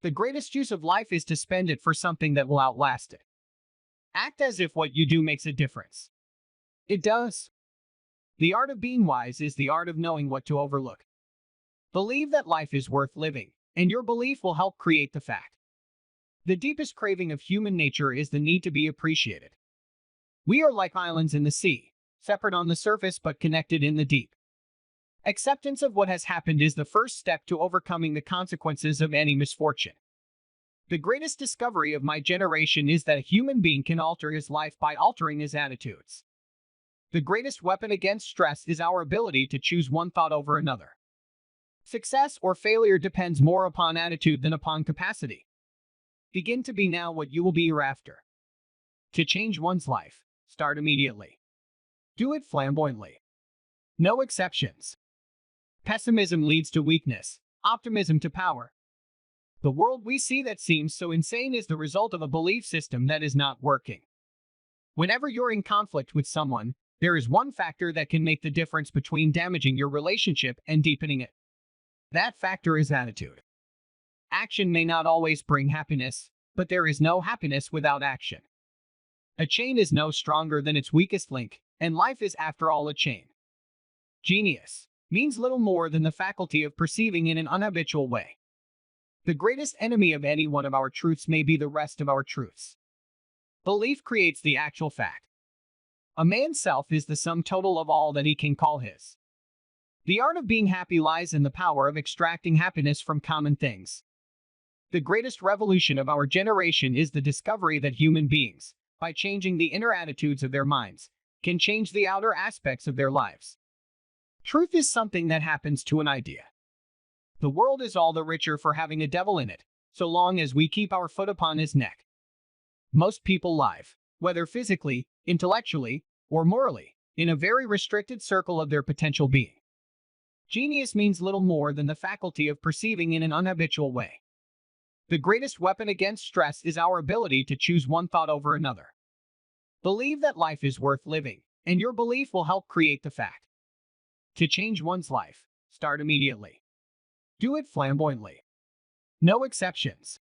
The greatest use of life is to spend it for something that will outlast it. Act as if what you do makes a difference. It does. The art of being wise is the art of knowing what to overlook. Believe that life is worth living, and your belief will help create the fact. The deepest craving of human nature is the need to be appreciated. We are like islands in the sea, separate on the surface but connected in the deep. Acceptance of what has happened is the first step to overcoming the consequences of any misfortune. The greatest discovery of my generation is that a human being can alter his life by altering his attitudes. The greatest weapon against stress is our ability to choose one thought over another. Success or failure depends more upon attitude than upon capacity. Begin to be now what you will be hereafter. To change one's life, start immediately. Do it flamboyantly. No exceptions. Pessimism leads to weakness, optimism to power. The world we see that seems so insane is the result of a belief system that is not working. Whenever you're in conflict with someone, there is one factor that can make the difference between damaging your relationship and deepening it. That factor is attitude. Action may not always bring happiness, but there is no happiness without action. A chain is no stronger than its weakest link, and life is after all a chain. Genius means little more than the faculty of perceiving in an unhabitual way. The greatest enemy of any one of our truths may be the rest of our truths. Belief creates the actual fact. A man's self is the sum total of all that he can call his. The art of being happy lies in the power of extracting happiness from common things. The greatest revolution of our generation is the discovery that human beings, by changing the inner attitudes of their minds, can change the outer aspects of their lives. Truth is something that happens to an idea. The world is all the richer for having a devil in it, so long as we keep our foot upon his neck. Most people live, whether physically, intellectually, or morally, in a very restricted circle of their potential being. Genius means little more than the faculty of perceiving in an unhabitual way. The greatest weapon against stress is our ability to choose one thought over another. Believe that life is worth living, and your belief will help create the fact. To change one's life, start immediately. Do it flamboyantly. No exceptions.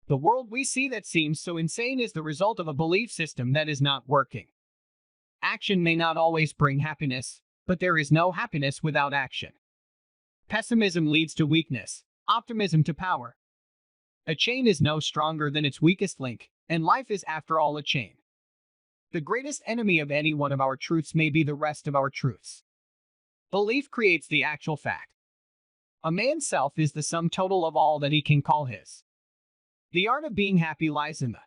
The world we see that seems so insane is the result of a belief system that is not working. Action may not always bring happiness, but there is no happiness without action. Pessimism leads to weakness, optimism to power. A chain is no stronger than its weakest link, and life is after all a chain. The greatest enemy of any one of our truths may be the rest of our truths. Belief creates the actual fact. A man's self is the sum total of all that he can call his. The art of being happy lies in the